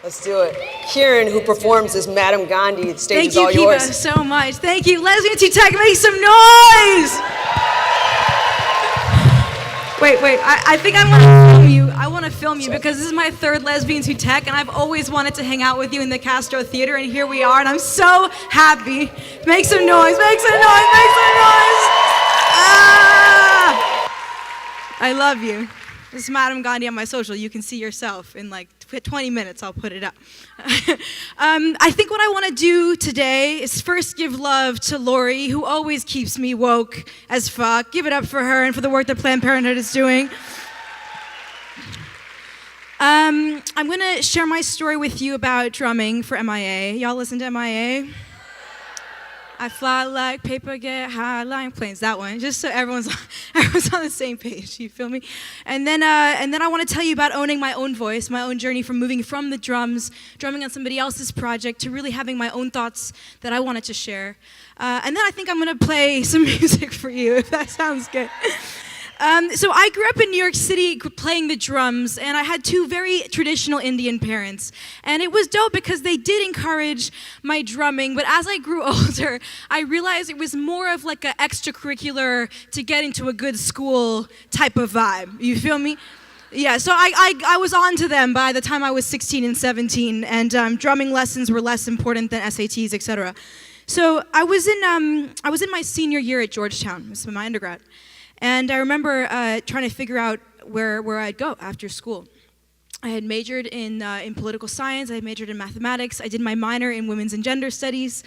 Let's do it. Kiran, who performs as Madame Gandhi, the stage is all yours. Thank you, Kiva, so much. Thank you. Lesbians Who Tech, make some noise! Wait, I think I want to film you. I want to film you because this is my third Lesbians Who Tech, and I've always wanted to hang out with you in the Castro Theater, and here we are, and I'm so happy. Make some noise, make some noise, make some noise! Ah! I love you. This is Madame Gandhi on my social. You can see yourself in like 20 minutes. I'll put it up. I think what I want to do today is first give love to Lori, who always keeps me woke as fuck. Give it up for her and for the work that Planned Parenthood is doing. I'm going to share my story with you about drumming for M.I.A. Y'all listen to M.I.A.? I fly like paper, get high like planes. That one, just so everyone's on the same page. You feel me? And then I want to tell you about owning my own voice, my own journey from moving from the drums, drumming on somebody else's project, to really having my own thoughts that I wanted to share. And then I think I'm gonna play some music for you, if that sounds good. So I grew up in New York City playing the drums, and I had two very traditional Indian parents. And it was dope because they did encourage my drumming, but as I grew older, I realized it was more of like an extracurricular to get into a good school type of vibe. You feel me? Yeah, so I was on to them by the time I was 16 and 17, and drumming lessons were less important than SATs, etc. So I was in my senior year at Georgetown, this was my undergrad. And I remember trying to figure out where I'd go after school. I had majored in political science, I had majored in mathematics, I did my minor in women's and gender studies.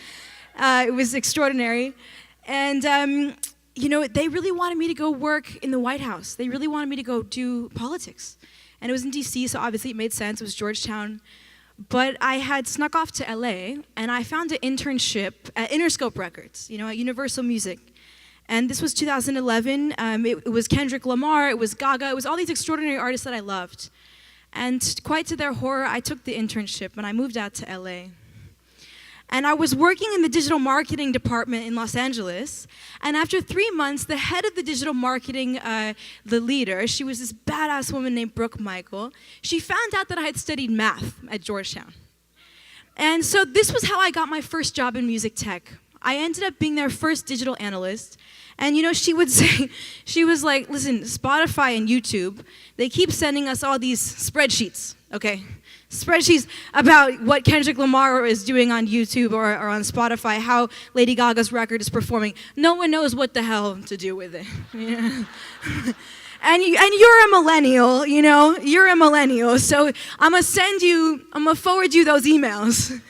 It was extraordinary. And you know, they really wanted me to go work in the White House. They really wanted me to go do politics. And it was in DC, so obviously it made sense, it was Georgetown. But I had snuck off to LA, and I found an internship at Interscope Records, you know, at Universal Music. And this was 2011, it was Kendrick Lamar, it was Gaga, it was all these extraordinary artists that I loved. And quite to their horror, I took the internship and I moved out to LA. And I was working in the digital marketing department in Los Angeles, and after 3 months, the head of the digital marketing, the leader, she was this badass woman named Brooke Michael, she found out that I had studied math at Georgetown. And so this was how I got my first job in music tech. I ended up being their first digital analyst. And you know, she would say, she was like, listen, Spotify and YouTube, they keep sending us all these spreadsheets, okay? Spreadsheets about what Kendrick Lamar is doing on YouTube or on Spotify, how Lady Gaga's record is performing. No one knows what the hell to do with it. Yeah. And you're a millennial, you know? You're a millennial, so I'm gonna forward you those emails.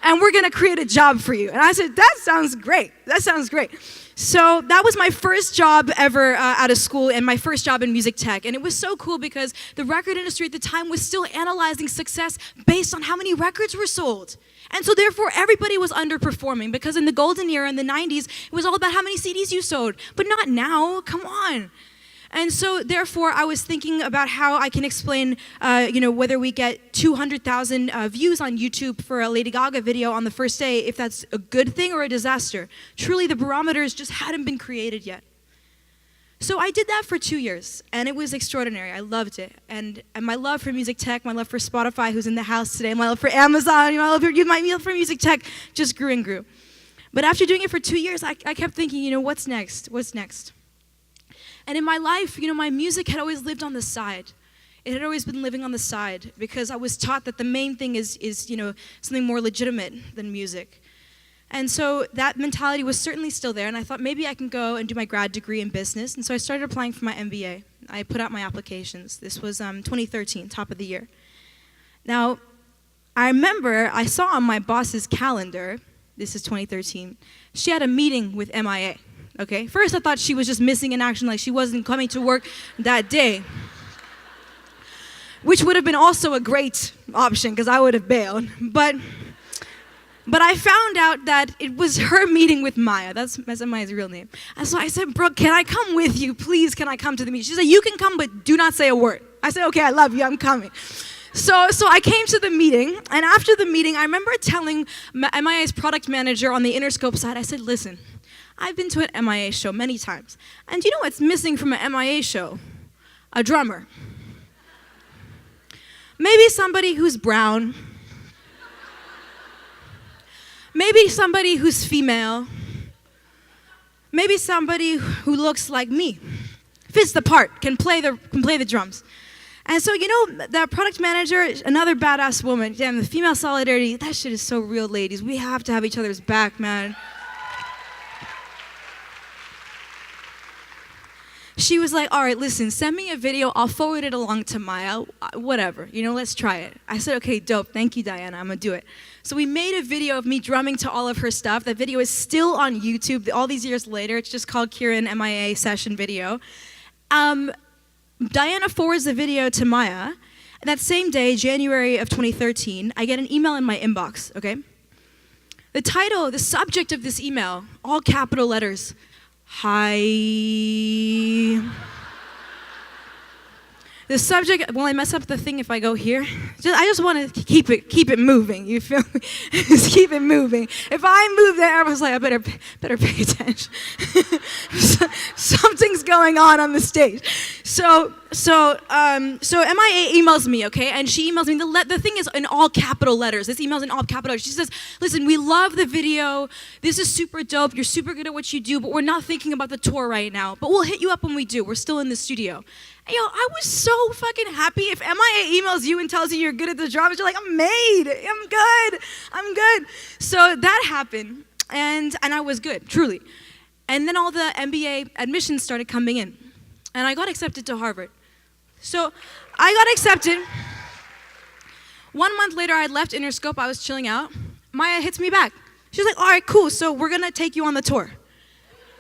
And we're gonna create a job for you. And I said, that sounds great. That sounds great. So that was my first job ever out of school and my first job in music tech. And it was so cool because the record industry at the time was still analyzing success based on how many records were sold. And so therefore everybody was underperforming because in the golden era in the 90s, it was all about how many CDs you sold. But not now, come on. And so, therefore, I was thinking about how I can explain, you know, whether we get 200,000 views on YouTube for a Lady Gaga video on the first day, if that's a good thing or a disaster. Truly, the barometers just hadn't been created yet. So I did that for 2 years, and it was extraordinary. I loved it. And my love for music tech, my love for Spotify, who's in the house today, my love for Amazon, my love for music tech just grew and grew. But after doing it for 2 years, I kept thinking, you know, what's next? What's next? And in my life, you know, my music had always lived on the side. It had always been living on the side because I was taught that the main thing is you know, something more legitimate than music. And so that mentality was certainly still there, and I thought maybe I can go and do my grad degree in business. And so I started applying for my MBA. I put out my applications. This was 2013, top of the year. Now, I remember I saw on my boss's calendar, this is 2013, she had a meeting with M.I.A. Okay, first I thought she was just missing in action, like she wasn't coming to work that day. Which would have been also a great option, because I would have bailed. But I found out that it was her meeting with M.I.A. That's M.I.A.'s real name. And so I said, Brooke, can I come with you? Please, can I come to the meeting? She said, you can come, but do not say a word. I said, okay, I love you, I'm coming. So I came to the meeting, and after the meeting, I remember telling M.I.A.'s product manager on the Interscope side, I said, listen, I've been to an M.I.A. show many times, and you know what's missing from an M.I.A. show? A drummer. Maybe somebody who's brown. Maybe somebody who's female. Maybe somebody who looks like me, fits the part, can play the drums. And so, that product manager, another badass woman. Damn, the female solidarity, that shit is so real, ladies. We have to have each other's back, man. She was like, all right, listen, send me a video. I'll forward it along to M.I.A. Whatever, let's try it. I said, okay, dope. Thank you, Diana. I'm going to do it. So we made a video of me drumming to all of her stuff. That video is still on YouTube all these years later. It's just called Kiran M.I.A. session video. Diana forwards the video to M.I.A. And that same day, January of 2013, I get an email in my inbox, okay? The subject of this email, all capital letters, hi. The subject, will I mess up the thing if I go here? I just want to keep it moving, you feel me? Just keep it moving. If I move there, I was like, I better pay attention. Something's going on the stage. So M.I.A. emails me, okay? And she emails me, the thing is in all capital letters. This email's in all capital letters. She says, listen, we love the video. This is super dope. You're super good at what you do, but we're not thinking about the tour right now. But we'll hit you up when we do. We're still in the studio. I was so fucking happy. If M.I.A. emails you and tells you you're good at the drums, you're like, I'm made. I'm good. So that happened, and I was good, truly. And then all the MBA admissions started coming in, and I got accepted to Harvard. So I got accepted. 1 month later, I had left Interscope. I was chilling out. M.I.A. hits me back. She's like, all right, cool. So we're going to take you on the tour,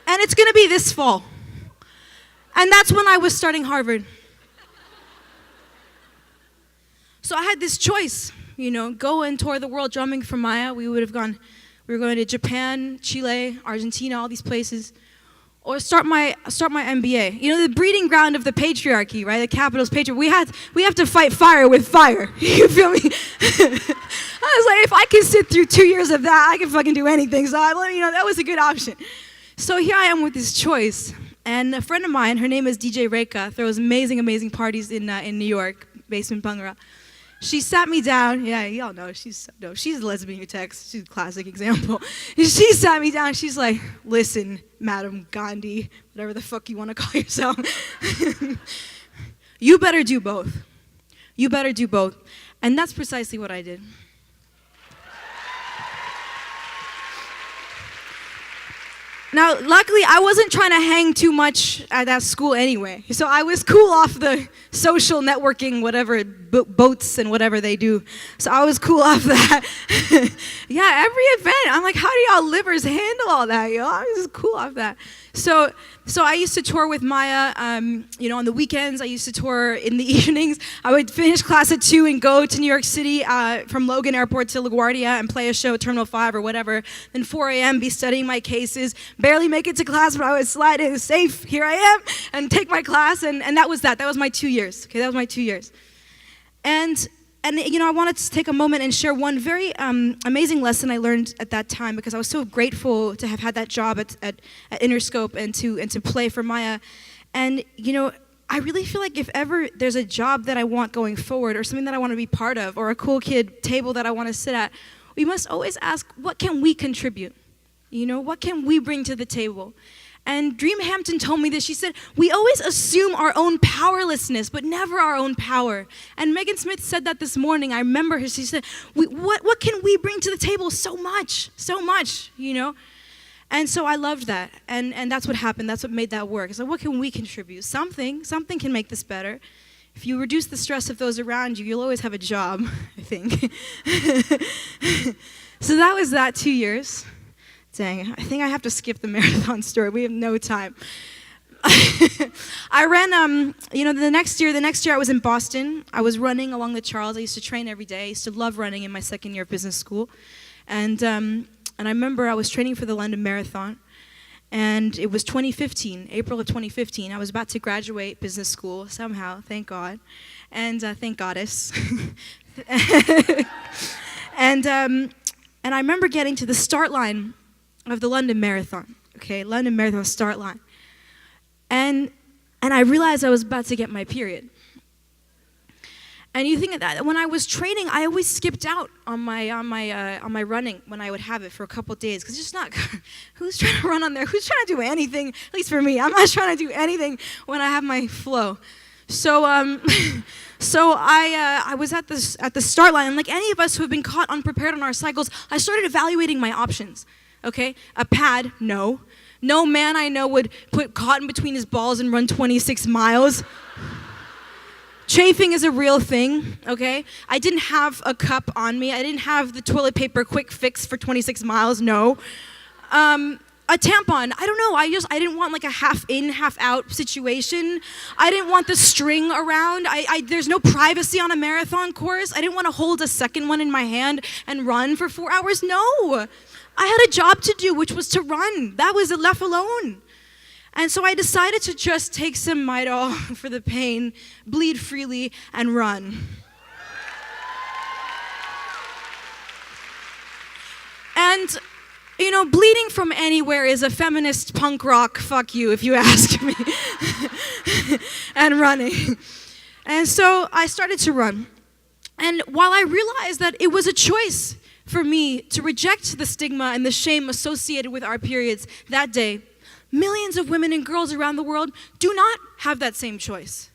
and it's going to be this fall. And that's when I was starting Harvard. So I had this choice, go and tour the world drumming for M.I.A. We were going to Japan, Chile, Argentina, all these places, or start my MBA. The breeding ground of the patriarchy, right? The capital's patriarchy. We have to fight fire with fire. You feel me? I was like, if I can sit through 2 years of that, I can fucking do anything. So that was a good option. So here I am with this choice. And a friend of mine, her name is DJ Reka, throws amazing parties in New York, Basement Bhangra. She sat me down. Yeah, y'all know she's a lesbian who texts. She's a classic example. She sat me down. She's like, listen, Madame Gandhi, whatever the fuck you want to call yourself. You better do both. You better do both. And that's precisely what I did. Now, luckily, I wasn't trying to hang too much at that school anyway. So I was cool off the social networking, whatever, boats and whatever they do. So I was cool off that. Yeah, every event, I'm like, how do y'all livers handle all that, yo? I was just cool off that. So I used to tour with M.I.A. On the weekends. I used to tour in the evenings. I would finish class at 2 and go to New York City from Logan Airport to LaGuardia and play a show at Terminal 5 or whatever. Then 4 a.m. be studying my cases. Barely make it to class, but I would slide in safe. Here I am, and take my class. And that was that. That was my 2 years. Okay, that was my 2 years. And I wanted to take a moment and share one very amazing lesson I learned at that time, because I was so grateful to have had that job at Interscope and to play for M.I.A. And I really feel like if ever there's a job that I want going forward, or something that I want to be part of, or a cool kid table that I want to sit at, we must always ask, what can we contribute? What can we bring to the table? And Dream Hampton told me this. She said, we always assume our own powerlessness, but never our own power. And Megan Smith said that this morning. I remember her. She said, what can we bring to the table? So much, And so I loved that. And that's what happened. That's what made that work. So what can we contribute? Something can make this better. If you reduce the stress of those around you, you'll always have a job, I think. So that was that 2 years. Dang, I think I have to skip the marathon story. We have no time. I ran, the next year I was in Boston. I was running along the Charles. I used to train every day. I used to love running in my second year of business school. And I remember I was training for the London Marathon. And it was 2015, April of 2015. I was about to graduate business school somehow, thank God. And thank Goddess. And I remember getting to the start line of the London Marathon, okay, London Marathon start line. And I realized I was about to get my period. And you think that when I was training, I always skipped out on my running when I would have it for a couple days, because it's just not. Who's trying to run on there? Who's trying to do anything? At least for me, I'm not trying to do anything when I have my flow. So I was at the start line, and like any of us who have been caught unprepared on our cycles, I started evaluating my options. Okay, a pad, no. No man I know would put cotton between his balls and run 26 miles. Chafing is a real thing, okay? I didn't have a cup on me. I didn't have the toilet paper quick fix for 26 miles, no. A tampon, I don't know. I didn't want like a half in, half out situation. I didn't want the string around. There's no privacy on a marathon course. I didn't want to hold a second one in my hand and run for 4 hours, no. I had a job to do, which was to run. That was left alone. And so I decided to just take some Midol for the pain, bleed freely, and run. And, you know, bleeding from anywhere is a feminist punk rock fuck you, if you ask me. And running. And so I started to run. And while I realized that it was a choice for me to reject the stigma and the shame associated with our periods that day, millions of women and girls around the world do not have that same choice.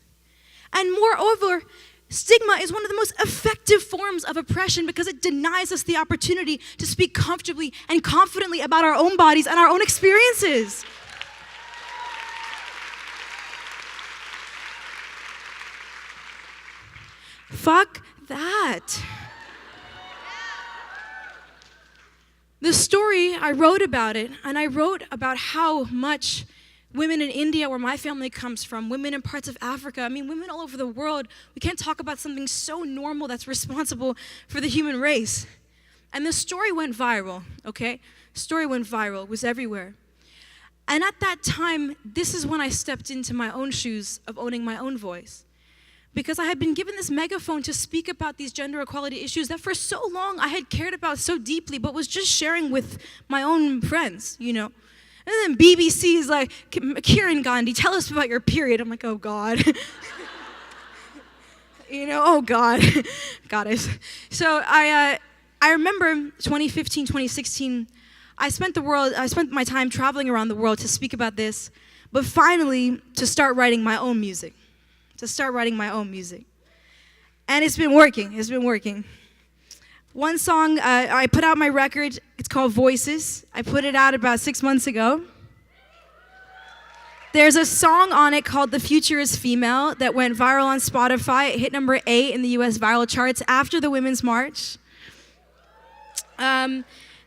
And moreover, stigma is one of the most effective forms of oppression because it denies us the opportunity to speak comfortably and confidently about our own bodies and our own experiences. Fuck that. The story, I wrote about it, and I wrote about how much women in India, where my family comes from, women in parts of Africa, I mean, women all over the world, we can't talk about something so normal that's responsible for the human race. And the story went viral, okay? Story went viral, it was everywhere. And at that time, this is when I stepped into my own shoes of owning my own voice. Because I had been given this megaphone to speak about these gender equality issues that for so long I had cared about so deeply, but was just sharing with my own friends, you know. And then BBC is like, Kiran Gandhi, tell us about your period. I'm like, oh God. You know, oh God, goddess. So I remember 2015, 2016, I spent my time traveling around the world to speak about this, but finally to start writing my own music. And it's been working. One song, I put out my record, it's called Voices. I put it out about 6 months ago. There's a song on it called The Future is Female that went viral on Spotify. It hit number 8 in the US viral charts after the Women's March. The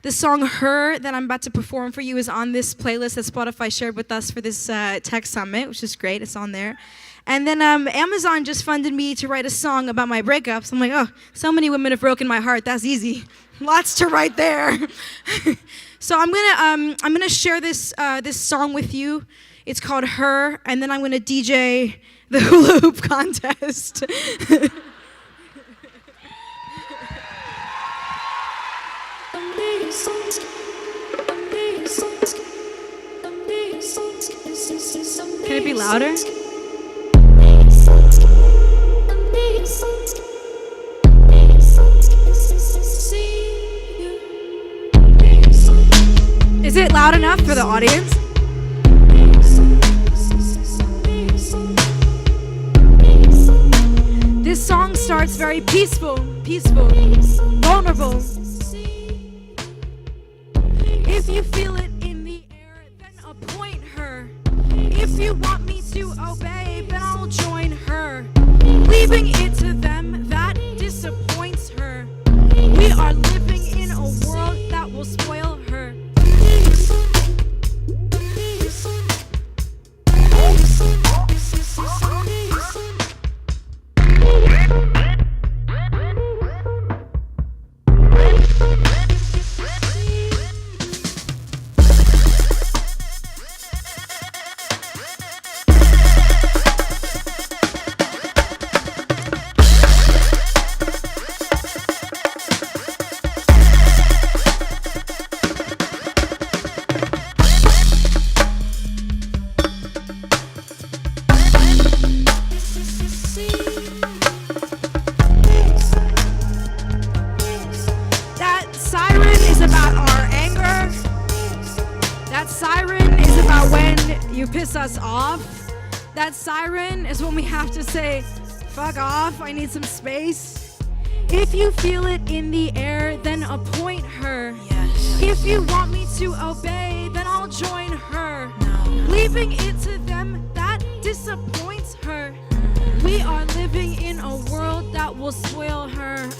song Her that I'm about to perform for you is on this playlist that Spotify shared with us for this tech summit, which is great, it's on there. And then Amazon just funded me to write a song about my breakups. I'm like, oh, so many women have broken my heart. That's easy. Lots to write there. So I'm gonna share this song with you. It's called Her, and then I'm gonna DJ the hula hoop contest. Can it be louder? Is it loud enough for the audience? This song starts very peaceful, vulnerable. If you feel it in the air, then appoint her. If you want me to obey, then I'll join her. Leaving it to them, that disappoints her. We are living in a world that will spoil her. piss us off. That siren is when we have to say, fuck off, I need some space. If you feel it in the air, then appoint her. Yes. If you want me to obey, then I'll join her. No. Leaving it to them, that disappoints her. We are living in a world that will spoil her.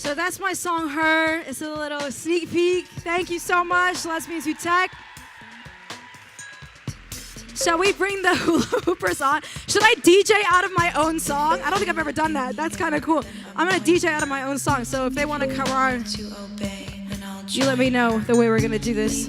So that's my song, Her. It's a little sneak peek. Thank you so much, Lesbians Who Tech. Shall we bring the hula hoopers on? Should I DJ out of my own song? I don't think I've ever done that. That's kind of cool. I'm going to DJ out of my own song. So if they want to come on, you let me know the way we're going to do this.